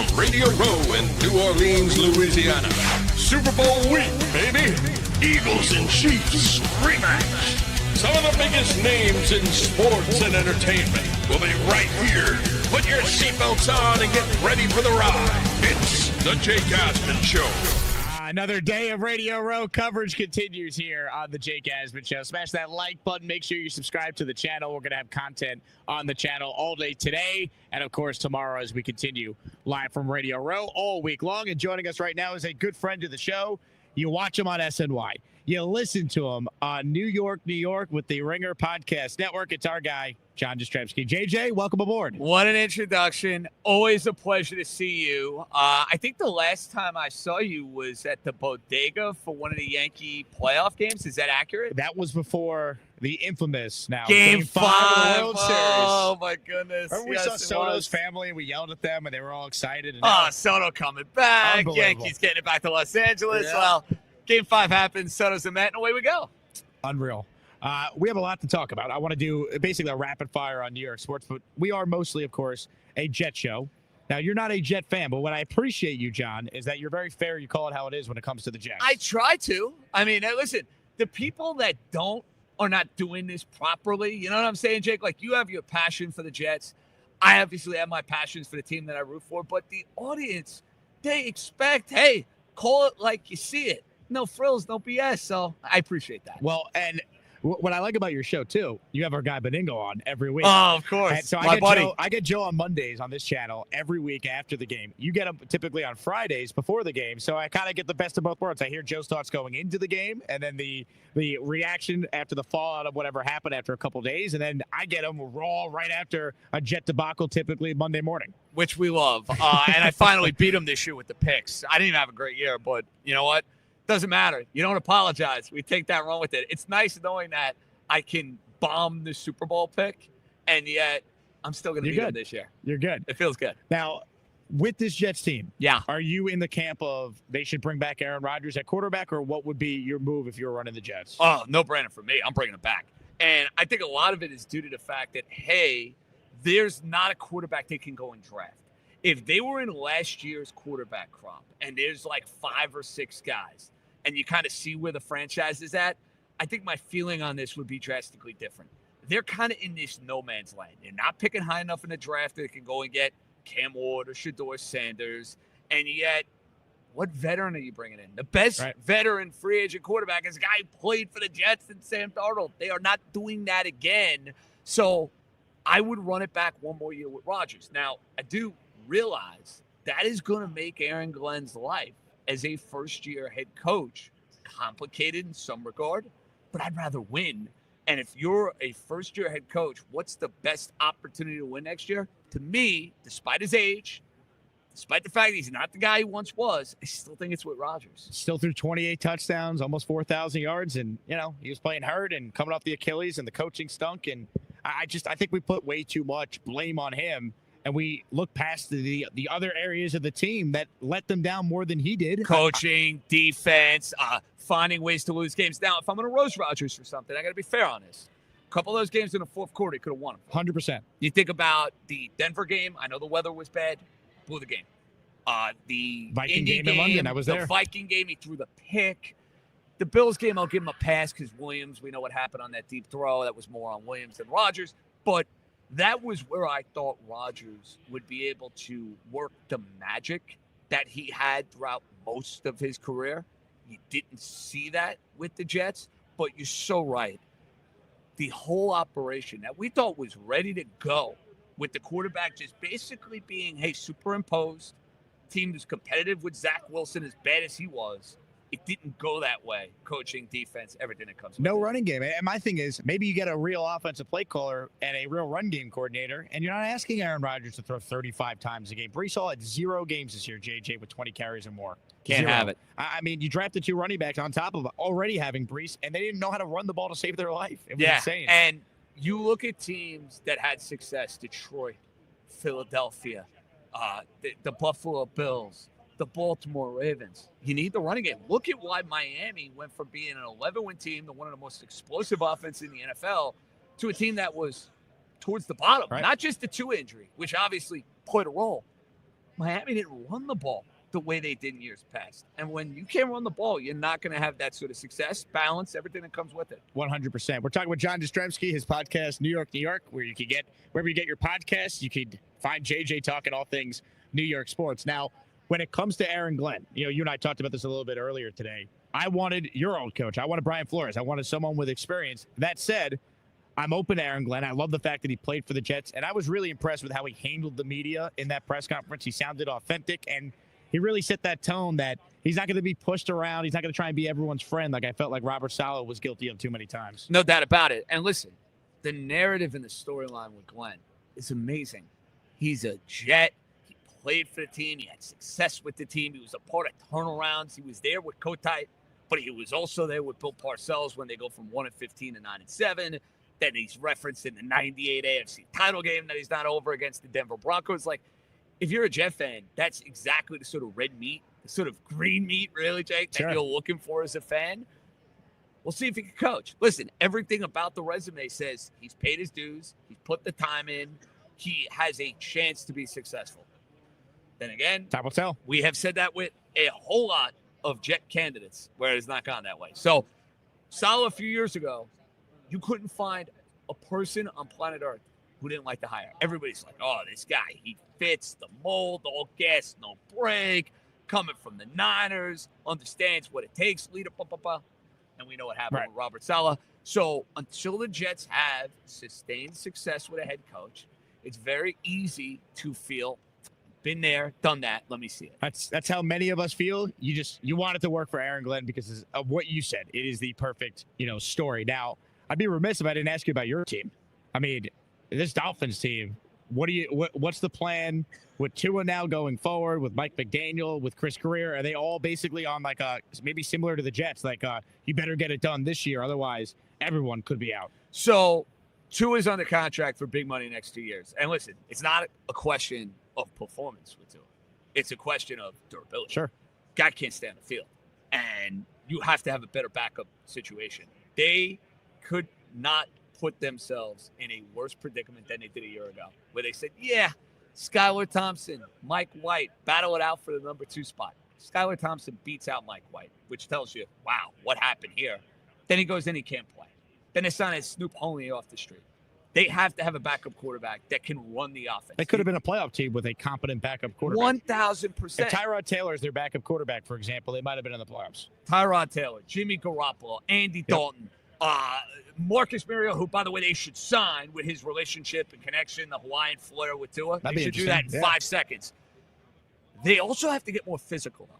from Radio Row in New Orleans, Louisiana. Super Bowl week, baby. Eagles and Chiefs rematch. Some of the biggest names in sports and entertainment will be right here. Put your seatbelts on and get ready for the ride. It's the Jake Asman Show. Another day of Radio Row coverage continues here on the Jake Asman Show. Smash that like button. Make sure you subscribe to the channel. We're going to have content on the channel all day today and, of course, tomorrow as we continue live from Radio Row all week long. And joining us right now is a good friend of the show. You watch him on SNY. You listen to him on New York, New York with the Ringer Podcast Network. It's our guy, Jastremski. JJ, welcome aboard. What an introduction. Always a pleasure to see you. I think the last time I saw you was at the bodega for one of the Yankee playoff games. Is that accurate? That was before the infamous now. Game 5 of the World Series. Oh, my goodness. Remember we saw Soto's family and we yelled at them and they were all excited. And Soto coming back. Yankees getting it back to Los Angeles. Yeah. Well, Game 5 happens. Soto's a Met, and away we go. Unreal. We have a lot to talk about. I want to do basically a rapid fire on New York sports, but we are mostly, of course, a Jet show. Now, you're not a Jet fan, but what I appreciate you, John, is that you're very fair. You call it how it is when it comes to the Jets. I try to. I mean, listen, the people that don't are not doing this properly. You know what I'm saying, Jake? Like, you have your passion for the Jets. I obviously have my passions for the team that I root for, but the audience, they expect, hey, call it like you see it. No frills, no BS. So I appreciate that. Well, and what I like about your show, too, you have our guy Beningo on every week. Oh, of course. And so my buddy. I get Joe on Mondays on this channel every week after the game. You get him typically on Fridays before the game. So I kind of get the best of both worlds. I hear Joe's thoughts going into the game and then the reaction after the fallout of whatever happened after a couple days. And then I get him raw right after a Jet debacle, typically Monday morning. Which we love. And I finally beat him this year with the picks. I didn't even have a great year, but you know what? Doesn't matter. You don't apologize. We take that and run with it. It's nice knowing that I can bomb the Super Bowl pick, and yet I'm still going to beat him this year. You're good. It feels good. Now, with this Jets team, yeah, are you in the camp of they should bring back Aaron Rodgers at quarterback, or what would be your move if you were running the Jets? Oh, no brainer for me. I'm bringing him back. And I think a lot of it is due to the fact that, hey, there's not a quarterback they can go and draft. If they were in last year's quarterback crop and there's like 5 or 6 guys, and you kind of see where the franchise is at, I think my feeling on this would be drastically different. They're kind of in this no man's land. They're not picking high enough in the draft that they can go and get Cam Ward or Shedeur Sanders. And yet, what veteran are you bringing in? The best veteran free agent quarterback is a guy who played for the Jets and Sam Darnold. They are not doing that again. So I would run it back one more year with Rodgers. Now, I do realize that is going to make Aaron Glenn's life as a first-year head coach complicated in some regard, but I'd rather win. And if you're a first-year head coach, what's the best opportunity to win next year? To me, despite his age, despite the fact that he's not the guy he once was, I still think it's with Rodgers. Still threw 28 touchdowns, almost 4,000 yards, and, you know, he was playing hurt and coming off the Achilles, and the coaching stunk. And I think we put way too much blame on him, and we look past the other areas of the team that let them down more than he did. Coaching, defense, finding ways to lose games. Now, if I'm going to roast Rodgers for something, I got to be fair on this. A couple of those games in the fourth quarter, he could have won them. 100%. You think about the Denver game. I know the weather was bad. Blew the game. The Viking Indy game in London, I was there. The Viking game, he threw the pick. The Bills game, I'll give him a pass because Williams, we know what happened on that deep throw. That was more on Williams than Rodgers. But that was where I thought Rodgers would be able to work the magic that he had throughout most of his career. You didn't see that with the Jets, but you're so right. The whole operation that we thought was ready to go with the quarterback just basically being, hey, superimposed, team was competitive with Zach Wilson as bad as he was. It didn't go that way. Coaching, defense, everything that comes with No it. running game. And my thing is, maybe you get a real offensive play caller and a real run game coordinator, and you're not asking Aaron Rodgers to throw 35 times a game. Brees Hall had 0 games this year, JJ, with 20 carries or more. Can't have it. I mean, you drafted 2 running backs on top of already having Brees, and they didn't know how to run the ball to save their life. It was insane. And you look at teams that had success, Detroit, Philadelphia, the Buffalo Bills, the Baltimore Ravens. You need the running game. Look at why Miami went from being an 11-win team to one of the most explosive offenses in the NFL to a team that was towards the bottom. Not just the 2 injury, which obviously played a role. Miami didn't run the ball the way they did in years past. And when you can't run the ball, you're not going to have that sort of success, balance, everything that comes with it. 100%. We're talking with John Jastremski, his podcast, New York, New York, where you can get, wherever you get your podcasts, you can find JJ talking all things New York sports. Now, when it comes to Aaron Glenn, you and I talked about this a little bit earlier today. I wanted your old coach. I wanted Brian Flores. I wanted someone with experience. That said, I'm open to Aaron Glenn. I love the fact that he played for the Jets, and I was really impressed with how he handled the media in that press conference. He sounded authentic, and he really set that tone that he's not going to be pushed around. He's not going to try and be everyone's friend like I felt like Robert Saleh was guilty of too many times. No doubt about it. And listen, the narrative and the storyline with Glenn is amazing. He's a Jet. He played for the team. He had success with the team. He was a part of turnarounds. He was there with Kotite, but he was also there with Bill Parcells when they go from 1-15 to 9-7. Then he's referenced in the 98 AFC title game that he's not over against the Denver Broncos. Like, if you're a Jet fan, that's exactly the sort of red meat, the sort of green meat, really, Jake, that you're looking for as a fan. We'll see if he can coach. Listen, everything about the resume says he's paid his dues. He's put the time in. He has a chance to be successful. Then again, time will tell. We have said that with a whole lot of Jet candidates where it's not gone that way. So, Saleh a few years ago, you couldn't find a person on planet Earth who didn't like the hire. Everybody's like, oh, this guy, he fits the mold, all gas, no break, coming from the Niners, understands what it takes, leader, and we know what happened with Robert Saleh. So until the Jets have sustained success with a head coach, it's very easy to feel, been there, done that, let me see it. That's how many of us feel. You want it to work for Aaron Glenn because of what you said. It is the perfect, story. Now, I'd be remiss if I didn't ask you about your team. I mean, this Dolphins team, what's the plan with Tua now going forward, with Mike McDaniel, with Chris Greer? Are they all basically on like maybe similar to the Jets, like you better get it done this year, otherwise everyone could be out? So Tua is under contract for big money next 2 years. And listen, it's not a question of performance with Tua. It's a question of durability. Sure. Guy can't stay on the field. And you have to have a better backup situation. They could not put themselves in a worse predicament than they did a year ago, where they said, yeah, Skylar Thompson, Mike White, battle it out for the number 2 spot. Skylar Thompson beats out Mike White, which tells you, wow, what happened here? Then he goes in, he can't play. Then they sign Snoop Honey off the street. They have to have a backup quarterback that can run the offense. They could have been a playoff team with a competent backup quarterback. 1,000%. If Tyrod Taylor is their backup quarterback, for example, they might have been in the playoffs. Tyrod Taylor, Jimmy Garoppolo, Andy Dalton, Marcus Mariota, who, by the way, they should sign with his relationship and connection, the Hawaiian flair with Tua. They should do that in 5 seconds. They also have to get more physical, though.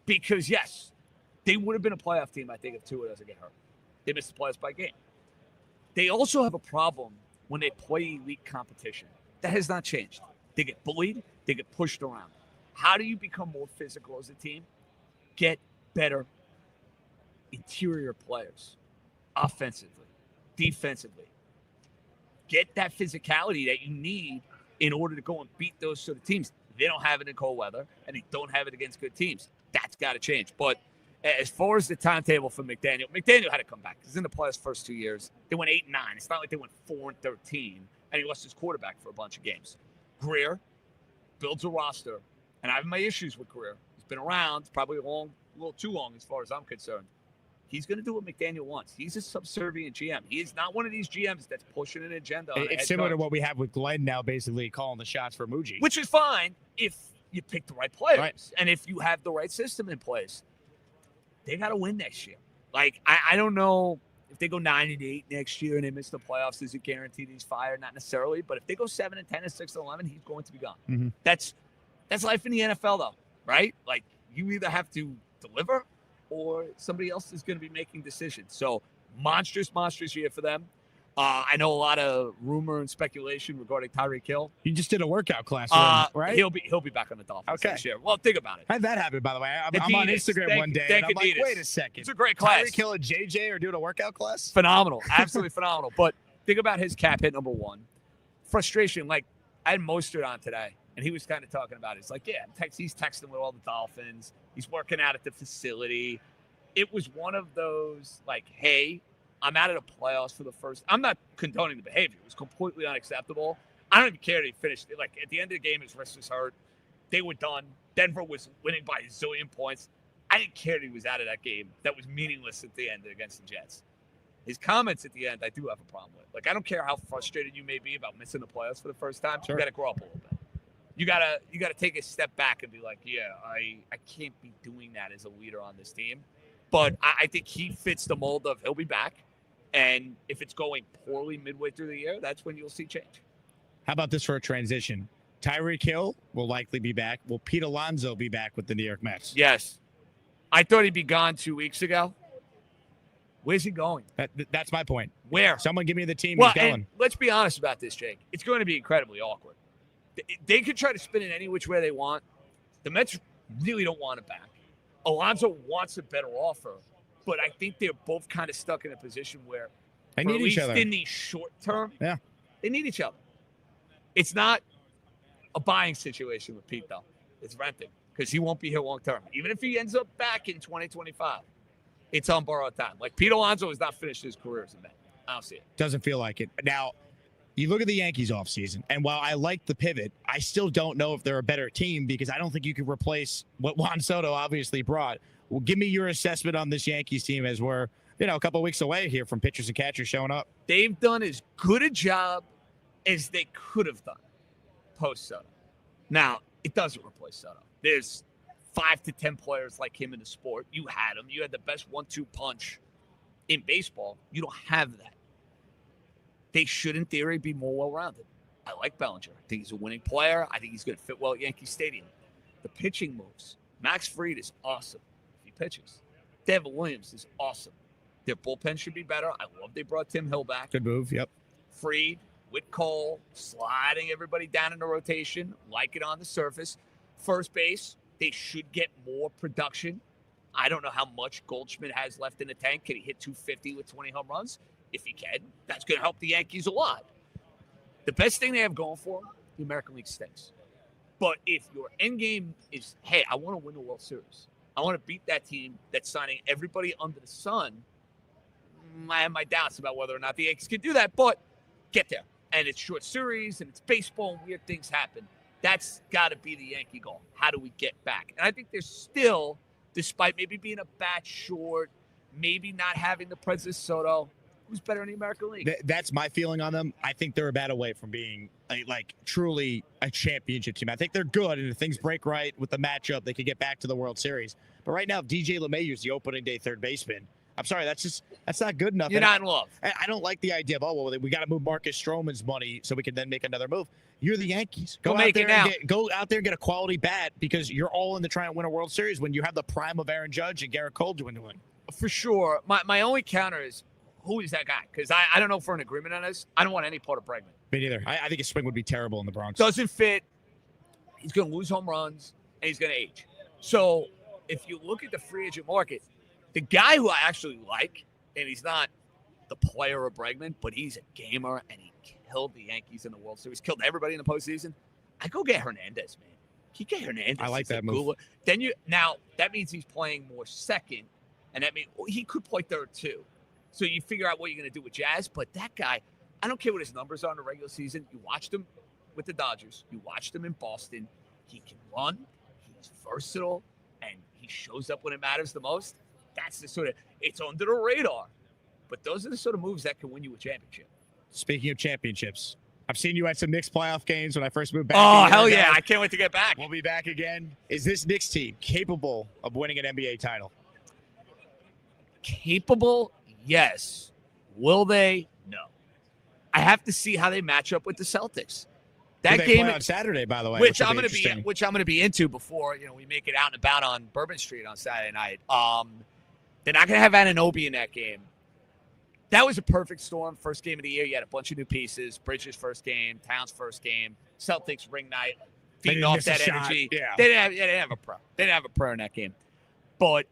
Because, yes, they would have been a playoff team, I think, if Tua doesn't get hurt. They missed the playoffs by game. They also have a problem when they play elite competition. That has not changed. They get bullied. They get pushed around. How do you become more physical as a team? Get better interior players, offensively, defensively. Get that physicality that you need in order to go and beat those sort of teams. They don't have it in cold weather, and they don't have it against good teams. That's got to change. But as far as the timetable for McDaniel had to come back. He's in the playoffs first 2 years. They went 8-9. It's not like they went 4-13, and he lost his quarterback for a bunch of games. Greer builds a roster, and I have my issues with Greer. He's been around probably a little too long as far as I'm concerned. He's going to do what McDaniel wants. He's a subservient GM. He is not one of these GMs that's pushing an agenda. It's similar to what we have with Glenn now, basically calling the shots for Muji. Which is fine if you pick the right players and if you have the right system in place. They got to win next year. Like, I don't know if they go 9-8 next year and they miss the playoffs, is it guaranteed he's fired? Not necessarily. But if they go 7-10 and 6-11, he's going to be gone. Mm-hmm. That's life in the NFL, though, right? Like, you either have to deliver or somebody else is going to be making decisions. So, monstrous year for them. I know a lot of rumor and speculation regarding Tyreek Hill. You just did a workout class, right? He'll be back on the Dolphins next year. Well, think about it. How'd that happen, by the way? I'm on Instagram one day, and I'm like, wait a second. It's a great class. Tyreek Hill and JJ are doing a workout class? Phenomenal. Absolutely phenomenal. But think about his cap hit, number one. Frustration. Like, I had Mostert on today, and he was kind of talking about it. It's like, yeah, he's texting with all the Dolphins. He's working out at the facility. It was one of those, like, hey, I'm out of the playoffs for the first. I'm not condoning the behavior. It was completely unacceptable. I don't even care that he finished. Like, at the end of the game, his wrist was hurt. They were done. Denver was winning by a zillion points. I didn't care that he was out of that game. That was meaningless at the end against the Jets. His comments at the end, I do have a problem with. Like, I don't care how frustrated you may be about missing the playoffs for the first time. Sure. You got to grow up a little bit. You gotta take a step back and be like, yeah, I can't be doing that as a leader on this team. But I think he fits the mold of he'll be back. And if it's going poorly midway through the year, that's when you'll see change. How about this for a transition? Tyreek Hill will likely be back. Will Pete Alonso be back with the New York Mets? Yes. I thought he'd be gone 2 weeks ago. Where's he going? That's my point. Where? Someone give me the team well, he's going. And let's be honest about this, Jake. It's going to be incredibly awkward. They could try to spin it any which way they want. The Mets really don't want it back. Alonso wants a better offer, but I think they're both kind of stuck in a position where they need each other. In the short term, yeah, they need each other. It's not a buying situation with Pete, though. It's renting because he won't be here long term. Even if he ends up back in 2025, it's on borrowed time. Like, Pete Alonso has not finished his career as a Met. I don't see it. Doesn't feel like it. Now, you look at the Yankees offseason, and while I like the pivot, I still don't know if they're a better team because I don't think you could replace what Juan Soto obviously brought. Well, give me your assessment on this Yankees team as we're, a couple weeks away here from pitchers and catchers showing up. They've done as good a job as they could have done post-Soto. Now, it doesn't replace Soto. There's 5 to 10 players like him in the sport. You had him. You had the best 1-2 punch in baseball. You don't have that. They should, in theory, be more well-rounded. I like Bellinger. I think he's a winning player. I think he's going to fit well at Yankee Stadium. The pitching moves. Max Fried is awesome if he pitches. Devin Williams is awesome. Their bullpen should be better. I love they brought Tim Hill back. Good move, yep. Fried, with Cole, sliding everybody down in the rotation, like it on the surface. First base, they should get more production. I don't know how much Goldschmidt has left in the tank. Can he hit 250 with 20 home runs? If he can, that's going to help the Yankees a lot. The best thing they have going for them, the American League stinks. But if your end game is, hey, I want to win the World Series. I want to beat that team that's signing everybody under the sun. I have my doubts about whether or not the Yankees can do that, but get there. And it's short series, and it's baseball, and weird things happen. That's got to be the Yankee goal. How do we get back? And I think they're still, despite maybe being a bat short, maybe not having the presence of Soto, who's better in the American League? That's my feeling on them. I think they're a bat away from being truly a championship team. I think they're good, and if things break right with the matchup, they could get back to the World Series. But right now, if DJ LeMahieu's the opening day third baseman, I'm sorry, that's not good enough. You're not in love. I don't like the idea of, we got to move Marcus Stroman's money so we can then make another move. You're the Yankees. Go out there and get a quality bat because you're all in the trying to win a World Series when you have the prime of Aaron Judge and Garrett Cole dwindling. For sure. My only counter is, who is that guy? Because I don't know if we're in agreement on this. I don't want any part of Bregman. Me neither. I think his swing would be terrible in the Bronx. Doesn't fit. He's going to lose home runs, and he's going to age. So if you look at the free agent market, the guy who I actually like, and he's not the player of Bregman, but he's a gamer, and he killed the Yankees in the World Series, killed everybody in the postseason. I go get Hernandez, man. You get Hernandez. I like that move. Now, that means he's playing more second, and that means he could play third, too. So you figure out what you're going to do with Jazz. But that guy, I don't care what his numbers are in the regular season. You watched him with the Dodgers. You watched him in Boston. He can run. He's versatile. And he shows up when it matters the most. That's the sort of – it's under the radar. But those are the sort of moves that can win you a championship. Speaking of championships, I've seen you at some Knicks playoff games when I first moved back. Oh, hell yeah. I can't wait to get back. We'll be back again. Is this Knicks team capable of winning an NBA title? Capable? Yes. Will they? No. I have to see how they match up with the Celtics. That game on Saturday, by the way, which I'm going to be into before we make it out and about on Bourbon Street on Saturday night. They're not going to have Anunoby in that game. That was a perfect storm. First game of the year, you had a bunch of new pieces. Bridges first game, Towns first game, Celtics ring night, feeding off that energy. Yeah. They didn't have a pro. They didn't have a pro in that game. But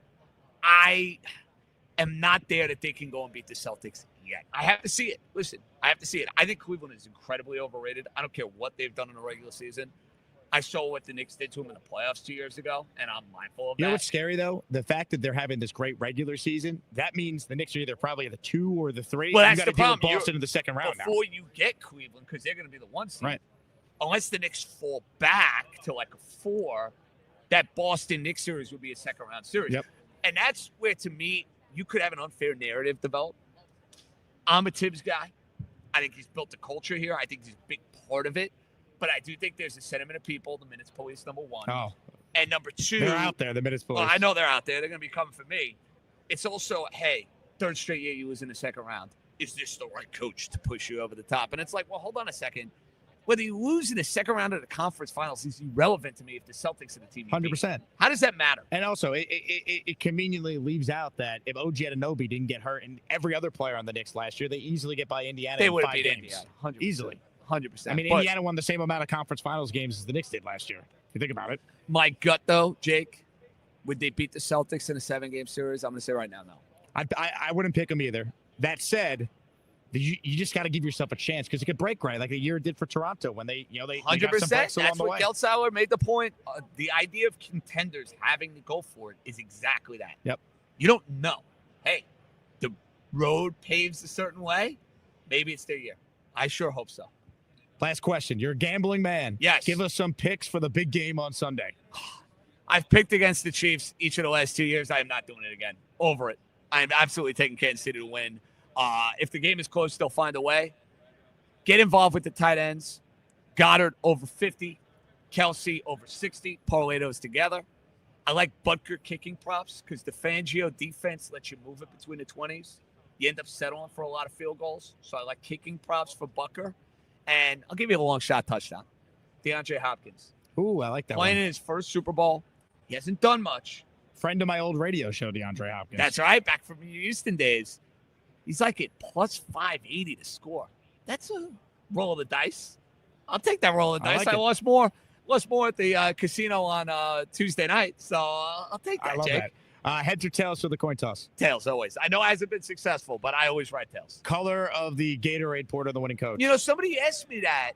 I am not there that they can go and beat the Celtics yet. I have to see it. Listen, I have to see it. I think Cleveland is incredibly overrated. I don't care what they've done in the regular season. I saw what the Knicks did to them in the playoffs 2 years ago, and I'm mindful of that. You know what's scary, though? The fact that they're having this great regular season, that means the Knicks are either probably the 2 or the 3. Well, that's the problem. Deal with Boston in the second round before you get Cleveland, because they're going to be the 1 seed. Right. unless the Knicks fall back to like a 4, that Boston Knicks series would be a second-round series. Yep. And that's where, to me, you could have an unfair narrative develop. I'm a Tibbs guy. I think he's built a culture here. I think he's a big part of it. But I do think there's a sentiment of people, the minutes police, number 1. Oh. And number 2. They're out there, the minutes police. Well, I know they're out there. They're going to be coming for me. It's also, hey, third straight year you lose in the second round. Is this the right coach to push you over the top? And it's like, well, hold on a second. Whether you lose in the second round of the conference finals is irrelevant to me if the Celtics are the team. 100%. How does that matter? And also, it conveniently leaves out that if OG Anunoby didn't get hurt and every other player on the Knicks last year, they easily get by Indiana. They would have beat Indiana 100%. Easily. 100%. I mean, Indiana won the same amount of conference finals games as the Knicks did last year. If you think about it. My gut, though, Jake, would they beat the Celtics in a 7-game series? I'm going to say right now, no. I wouldn't pick them either. That said, you just got to give yourself a chance because it could break right, like the year it did for Toronto when they 100%. got some breaks along That's the what way. Geltzauer made the point. The idea of contenders having to go for it is exactly that. Yep. You don't know. Hey, the road paves a certain way. Maybe it's their year. I sure hope so. Last question. You're a gambling man. Yes. Give us some picks for the big game on Sunday. I've picked against the Chiefs each of the last 2 years. I am not doing it again. Over it. I'm absolutely taking Kansas City to win. If the game is close, they'll find a way. Get involved with the tight ends. Goddard over 50. Kelsey over 60. Parlay those together. I like Butker kicking props because the Fangio defense lets you move it between the 20s. You end up settling for a lot of field goals. So I like kicking props for Butker. And I'll give you a long shot touchdown. DeAndre Hopkins. Ooh, I like that Playing one. in his first Super Bowl. He hasn't done much. Friend of my old radio show, DeAndre Hopkins. That's right. Back from Houston days. He's like at plus 580 to score. That's a roll of the dice. I'll take that roll of the I dice. like I it. lost more at the casino on Tuesday night. So I'll take that, I love Jake. that. Heads or tails for the coin toss? Tails always. I know it hasn't been successful, but I always write tails. Color of the Gatorade Porter, the winning coach. You know, somebody asked me that.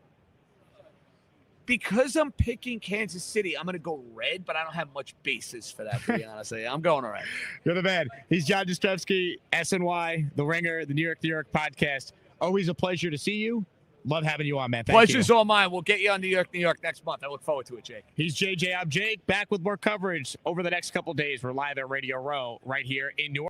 Because I'm picking Kansas City, I'm going to go red, but I don't have much basis for that, to be honest with you. I'm going red. You're the man. He's John Jastremski, SNY, The Ringer, the New York podcast. Always a pleasure to see you. Love having you on, man. Thank Pleasure's you. all mine. We'll get you on New York next month. I look forward to it, Jake. He's JJ. I'm Jake. Back with more coverage over the next couple days. We're live at Radio Row right here in New York.